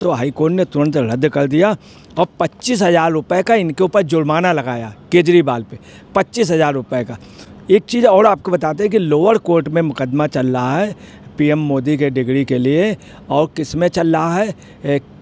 तो हाईकोर्ट ने तुरंत रद्द कर दिया और 25,000 रुपये का इनके ऊपर जुर्माना लगाया केजरीवाल पे, 25,000 रुपये का। एक चीज़ और आपको बताते हैं कि लोअर कोर्ट में मुकदमा चल रहा है पीएम मोदी के डिग्री के लिए, और किस में चल रहा है,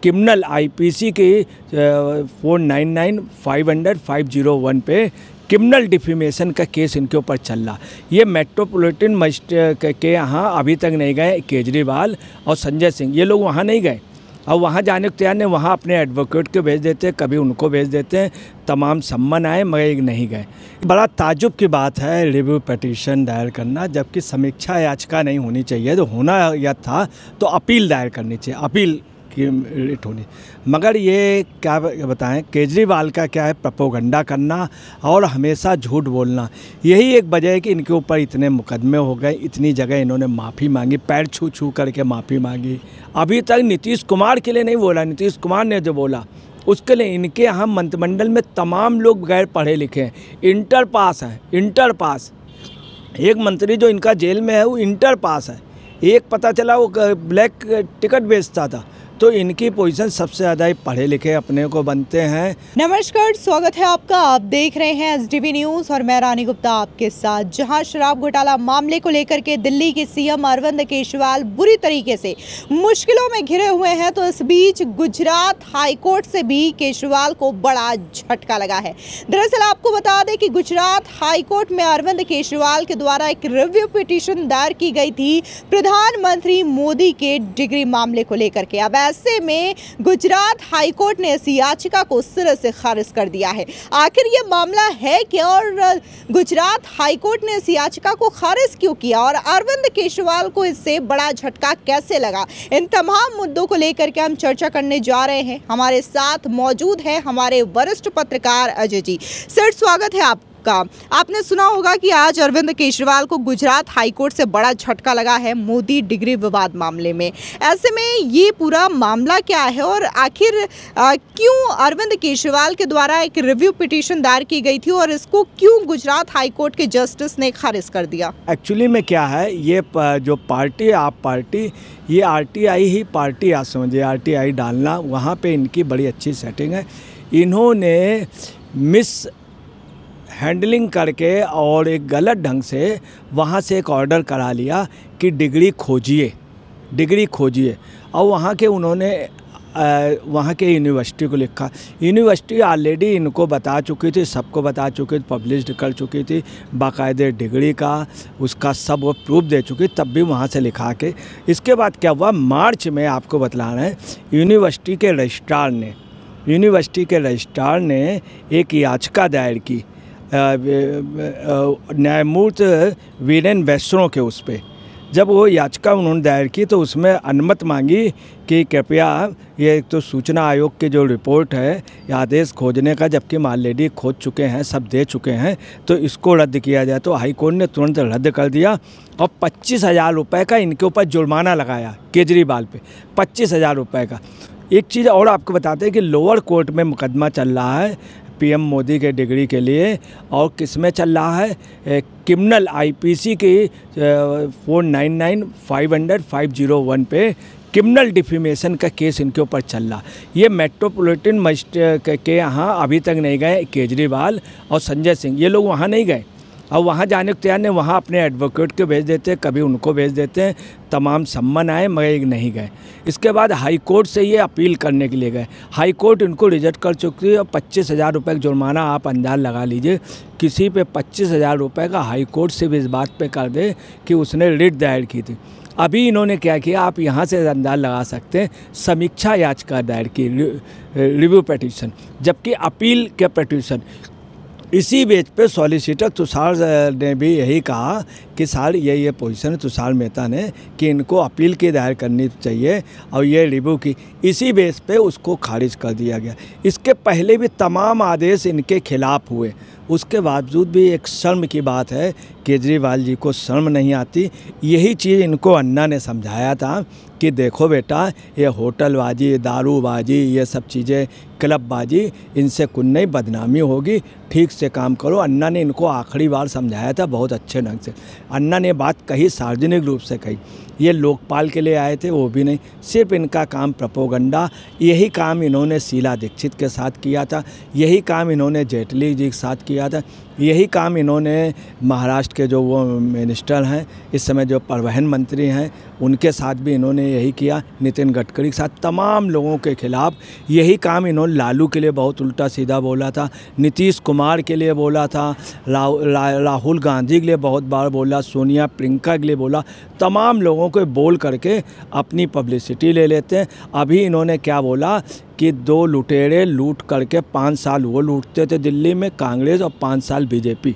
क्रिमिनल आईपीसी की 499-500-501 पे क्रिमिनल डिफेमेशन का केस इनके ऊपर चल रहा। ये मेट्रोपॉलिटन मजिस्ट्रेट के यहाँ अभी तक नहीं गए केजरीवाल और संजय सिंह, ये लोग वहाँ नहीं गए और वहाँ जाने को तैयार नहीं। वहाँ अपने एडवोकेट को भेज देते हैं, कभी उनको भेज देते हैं, तमाम सम्मन आए मगर नहीं गए। बड़ा ताज्जुब की बात है रिव्यू पिटीशन दायर करना, जबकि समीक्षा याचिका नहीं होनी चाहिए। तो होना या था तो अपील दायर करनी चाहिए, अपील की रिट होनी। मगर ये क्या बताएं, केजरीवाल का क्या है, प्रोपोगंडा करना और हमेशा झूठ बोलना। यही एक वजह है कि इनके ऊपर इतने मुकदमे हो गए, इतनी जगह इन्होंने माफ़ी मांगी, पैर छू छू करके माफ़ी मांगी। अभी तक नीतीश कुमार के लिए नहीं बोला, नीतीश कुमार ने जो बोला उसके लिए इनके यहाँ मंत्रिमंडल में तमाम लोग गैर पढ़े लिखे हैं, इंटर पास है, इंटर पास। एक मंत्री जो इनका जेल में है वो इंटर पास है, एक पता चला वो ब्लैक टिकट बेचता था। तो इनकी पोजीशन सबसे ज़्यादा पढ़े लिखे अपने को बनते हैं। नमस्कार, स्वागत है आपका। आप देख रहे हैं एसडीवी न्यूज़ और मैं रानी गुप्ता आपके साथ। जहां शराब घोटाला मामले को लेकर के दिल्ली के सीएम अरविंद केजरीवाल बुरी तरीके से मुश्किलों में घिरे हुए हैं, तो इस बीच गुजरात हाईकोर्ट से भी केजरीवाल को बड़ा झटका लगा है। दरअसल आपको बता दें कि गुजरात हाईकोर्ट में अरविंद केजरीवाल के द्वारा एक रिव्यू पिटीशन दायर की गई थी प्रधानमंत्री मोदी के डिग्री मामले को लेकर के। अब ऐसे में गुजरात हाईकोर्ट ने इस याचिका को सिरे से खारिज कर दिया है। आखिर ये मामला है क्या और गुजरात हाईकोर्ट ने इस याचिका को खारिज क्यों किया और अरविंद केजरीवाल को इससे बड़ा झटका कैसे लगा, इन तमाम मुद्दों को लेकर के हम चर्चा करने जा रहे हैं। हमारे साथ मौजूद है हमारे वरिष्ठ पत्रकार अजय जी। सर, स्वागत है आपका। आपने सुना होगा कि आज अरविंद केजरीवाल को गुजरात हाईकोर्ट से बड़ा झटका लगा है मोदी डिग्री विवाद मामले में। ऐसे में ये पूरा मामला क्या है और आखिर क्यों अरविंद केजरीवाल के द्वारा एक रिव्यू पिटीशन दायर की गई थी और इसको क्यों गुजरात हाईकोर्ट के जस्टिस ने खारिज कर दिया? एक्चुअली में क्या है, ये जो पार्टी आप पार्टी, ये आरटीआई ही पार्टी, आप समझिए आरटीआई डालना, वहाँ पे इनकी बड़ी अच्छी सेटिंग है। इन्होंने मिस हैंडलिंग करके और एक गलत ढंग से वहाँ से एक ऑर्डर करा लिया कि डिग्री खोजिए, डिग्री खोजिए। और वहाँ के उन्होंने वहाँ के यूनिवर्सिटी को लिखा। यूनिवर्सिटी ऑलरेडी इनको बता चुकी थी, सबको बता चुकी थी, पब्लिश कर चुकी थी, बाकायदे डिग्री का उसका सब वो प्रूफ दे चुकी, तब भी वहाँ से लिखा के। इसके बाद क्या हुआ, मार्च में आपको बतला रहे हैं, यूनिवर्सिटी के रजिस्ट्रार ने एक याचिका दायर की न्यायमूर्ति वीरेन वैष्णो के उस पर। जब वो याचिका उन्होंने दायर की तो उसमें अनुमति मांगी कि कृपया ये तो सूचना आयोग की जो रिपोर्ट है या आदेश खोजने का, जबकि ऑलरेडी खोज चुके हैं, सब दे चुके हैं, तो इसको रद्द किया जाए। तो हाईकोर्ट ने तुरंत रद्द कर दिया और 25,000 रुपये का इनके ऊपर जुर्माना लगाया केजरीवाल पे, 25,000 रुपये का। एक चीज़ और आपको बताते हैं कि लोअर कोर्ट में मुकदमा चल रहा है पीएम मोदी के डिग्री के लिए, और किस में चल रहा है, क्रिमिनल आईपीसी की 499-500-501 पे क्रिमिनल डिफेमेशन का केस इनके ऊपर चल रहा। ये मेट्रोपॉलिटन मजिस्ट्रेट के यहाँ अभी तक नहीं गए केजरीवाल और संजय सिंह, ये लोग वहाँ नहीं गए और वहाँ जाने को तैयार नहीं। वहाँ अपने एडवोकेट को भेज देते हैं, कभी उनको भेज देते हैं, तमाम सम्मन आए मगर नहीं गए। इसके बाद हाई कोर्ट से ये अपील करने के लिए गए, हाई कोर्ट इनको रिजेक्ट कर चुकी है और 25,000 रुपये का जुर्माना आप अंदाज लगा लीजिए। किसी पे 25,000 रुपये का हाई कोर्ट से भी इस बात पे कर दे कि उसने रिट दायर की थी। अभी इन्होंने क्या किया, आप यहाँ से अंदाज लगा सकते हैं, समीक्षा याचिका दायर की, रिव्यू पिटीशन, जबकि अपील के पिटीशन। इसी बेच पे सॉलिसिटर तुषार ने भी यही कहा कि सर ये पोजीशन है तुषार मेहता ने कि इनको अपील की दायर करनी चाहिए और ये रिव्यू की, इसी बेस पे उसको खारिज कर दिया गया। इसके पहले भी तमाम आदेश इनके खिलाफ हुए, उसके बावजूद भी एक शर्म की बात है, केजरीवाल जी को शर्म नहीं आती। यही चीज़ इनको अन्ना ने समझाया था कि देखो बेटा, ये होटलबाजी, दारूबाजी, ये सब चीज़ें क्लबबाजी, इनसे कुछ नहीं, बदनामी होगी, ठीक से काम करो। अन्ना ने इनको आखिरी बार समझाया था बहुत अच्छे ढंग से। अन्ना ने बात कही, सार्वजनिक रूप से कही। ये लोकपाल के लिए आए थे, वो भी नहीं, सिर्फ इनका काम प्रोपोगंडा। यही काम इन्होंने शीला दीक्षित के साथ किया था, यही काम इन्होंने जेटली जी के साथ किया था, यही काम इन्होंने महाराष्ट्र के जो वो मिनिस्टर हैं इस समय जो परिवहन मंत्री हैं उनके साथ भी इन्होंने यही किया। नितिन गडकरी के साथ तमाम लोगों के खिलाफ यही काम इन्होंने, लालू के लिए बहुत उल्टा सीधा बोला था, नीतीश कुमार के लिए बोला था, राहुल गांधी के लिए बहुत बार बोला, सोनिया प्रियंका के लिए बोला, तमाम लोगों को बोल करके अपनी पब्लिसिटी ले लेते हैं। अभी इन्होंने क्या बोला कि 2 लुटेरे लूट करके 5 साल वो लूटते थे दिल्ली में, कांग्रेस, और 5 साल बीजेपी।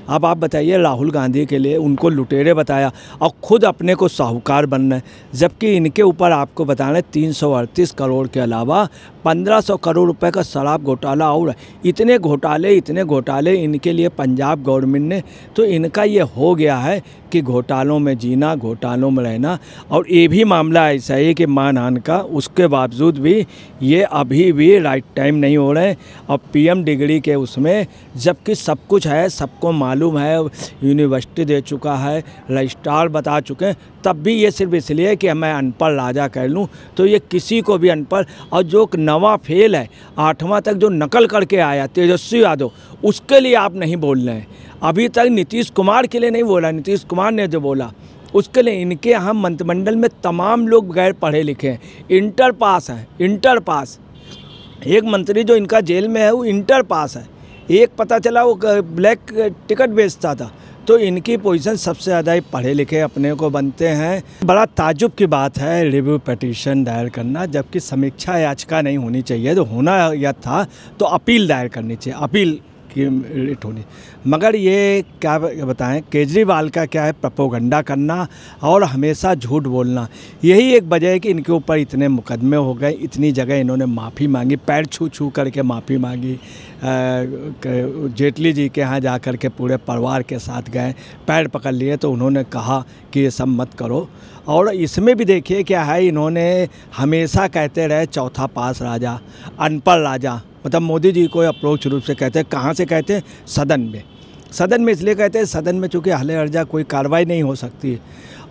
अब आप बताइए, राहुल गांधी के लिए उनको लुटेरे बताया और खुद अपने को साहूकार बनना है, जबकि इनके ऊपर आपको बताना है 338 करोड़ के अलावा 1500 करोड़ रुपए का शराब घोटाला और इतने घोटाले इनके लिए पंजाब गवर्नमेंट ने। तो इनका ये हो गया है कि घोटालों में जीना, घोटालों में रहना। और ये भी मामला ऐसा है कि मानहान का, उसके बावजूद भी ये अभी भी राइट टाइम नहीं हो रहे हैं। और पीएम डिग्री के उसमें, जबकि सब कुछ है, सबको मालूम है, यूनिवर्सिटी दे चुका है, रजिस्ट्रार बता चुके हैं, तब भी ये सिर्फ इसलिए कि मैं अनपढ़ राजा कह लूँ। तो ये किसी को भी अनपढ़, और जो नवा फेल है 8वां तक जो नकल करके आया तेजस्वी यादव, उसके लिए आप नहीं बोल रहे हैं। अभी तक नीतीश कुमार के लिए नहीं बोला, नीतीश कुमार ने जो बोला उसके लिए। इनके यहाँ मंत्रिमंडल में तमाम लोग गैर पढ़े लिखे हैं, इंटर पास हैं, इंटर पास। एक मंत्री जो इनका जेल में है वो इंटर पास है, एक पता चला वो ब्लैक टिकट बेचता था। तो इनकी पोजीशन सबसे ज़्यादा ही पढ़े लिखे अपने को बनते हैं। बड़ा ताज्जुब की बात है रिव्यू पिटीशन दायर करना, जबकि समीक्षा याचिका नहीं होनी चाहिए। तो होना यह था तो अपील दायर करनी चाहिए, अपील की रिट होनी। मगर ये क्या बताएं, केजरीवाल का क्या है, प्रोपोगंडा करना और हमेशा झूठ बोलना। यही एक वजह है कि इनके ऊपर इतने मुकदमे हो गए। इतनी जगह इन्होंने माफ़ी मांगी, पैर छू करके माफ़ी मांगी। जेटली जी के यहाँ जा कर के पूरे परिवार के साथ गए, पैर पकड़ लिए, तो उन्होंने कहा कि ये सब मत करो। और इसमें भी देखिए क्या है, इन्होंने हमेशा कहते रहे चौथा पास राजा, अनपढ़ राजा। मतलब मोदी जी को अप्रोच रूप से कहते हैं, कहाँ से कहते हैं, सदन में इसलिए कहते हैं, सदन में चूँकि हले अर्जा कोई कार्रवाई नहीं हो सकती।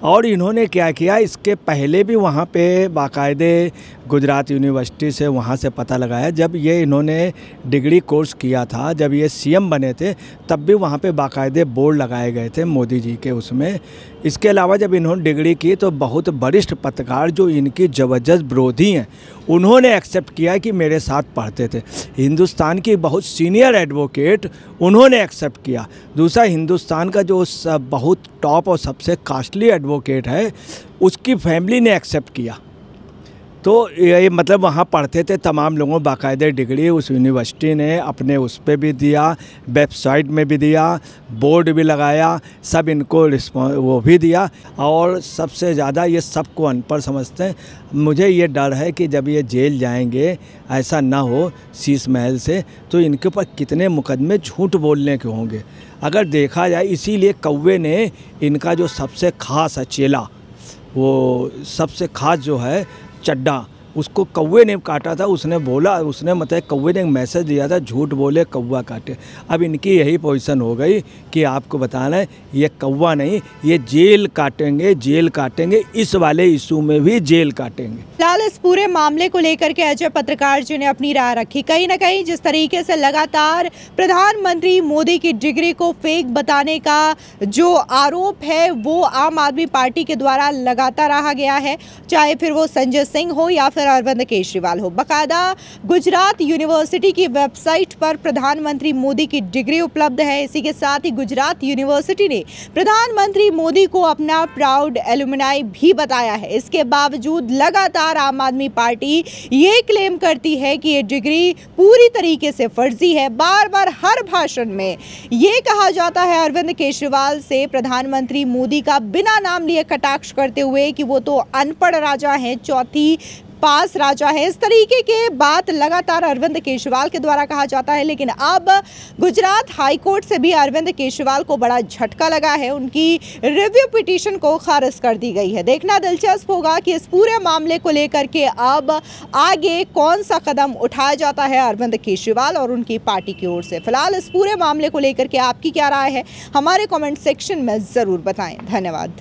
और इन्होंने क्या किया, इसके पहले भी वहाँ पे बाकायदे गुजरात यूनिवर्सिटी से वहाँ से पता लगाया, जब ये इन्होंने डिग्री कोर्स किया था, जब ये सीएम बने थे, तब भी वहाँ पे बाकायदे बोर्ड लगाए गए थे मोदी जी के उसमें। इसके अलावा जब इन्होंने डिग्री की तो बहुत वरिष्ठ पत्रकार जो इनकी ज़बरदस्त विरोधी हैं, उन्होंने एक्सेप्ट किया कि मेरे साथ पढ़ते थे। हिंदुस्तान की बहुत सीनियर एडवोकेट, उन्होंने एक्सेप्ट किया। दूसरा, हिंदुस्तान का जो बहुत टॉप और सबसे कास्टली एडवोकेट है, उसकी फैमिली ने एक्सेप्ट किया। तो ये मतलब वहाँ पढ़ते थे तमाम लोगों, बाकायदे डिग्री उस यूनिवर्सिटी ने अपने उस पर भी दिया, वेबसाइट में भी दिया, बोर्ड भी लगाया, सब इनको वो भी दिया। और सबसे ज़्यादा ये सबको अनपढ़ समझते हैं। मुझे ये डर है कि जब ये जेल जाएंगे, ऐसा ना हो शीश महल से, तो इनके ऊपर कितने मुकदमे झूठ बोलने के होंगे अगर देखा जाए। इसीलिए कौवे ने इनका जो सबसे ख़ास है चेला, वो सबसे ख़ास जो है चड्डा, उसको कौवे ने काटा था। उसने बोला, उसने मतलब कौवे ने एक मैसेज दिया था, झूठ बोले कौवा काटे। अब इनकी यही पोजीशन हो गई कि आपको बताना है, ये कौवा नहीं, ये जेल काटेंगे, इस वाले इशू में भी जेल काटेंगे। फिलहाल इस पूरे मामले को लेकर के अजय पत्रकार जी ने अपनी राय रखी। कहीं ना कहीं जिस तरीके से लगातार प्रधानमंत्री मोदी की डिग्री को फेक बताने का जो आरोप है, वो आम आदमी पार्टी के द्वारा लगाता रहा गया है, चाहे फिर वो संजय सिंह हो या फिर अरविंद केजरीवाल हो। बाकायदा गुजरात यूनिवर्सिटी की वेबसाइट पर प्रधानमंत्री मोदी की डिग्री उपलब्ध है। इसी के साथ ही गुजरात यूनिवर्सिटी ने प्रधानमंत्री मोदी को अपना प्राउड एलुमनाई भी बताया है। इसके बावजूद लगातार आम आदमी पार्टी ये क्लेम करती है कि ये डिग्री पूरी तरीके से फर्जी है। बार बार हर भाषण में ये कहा जाता है अरविंद केजरीवाल से, प्रधानमंत्री मोदी का बिना नाम लिए कटाक्ष करते हुए कि वो तो अनपढ़ राजा हैं, चौथी पास राजा है। इस तरीके के बात लगातार अरविंद केजरीवाल के द्वारा कहा जाता है, लेकिन अब गुजरात हाईकोर्ट से भी अरविंद केजरीवाल को बड़ा झटका लगा है। उनकी रिव्यू पिटीशन को खारिज कर दी गई है। देखना दिलचस्प होगा कि इस पूरे मामले को लेकर के अब आगे कौन सा कदम उठाया जाता है अरविंद केजरीवाल और उनकी पार्टी की ओर से। फिलहाल इस पूरे मामले को लेकर के आपकी क्या राय है, हमारे कमेंट सेक्शन में जरूर बताएं। धन्यवाद।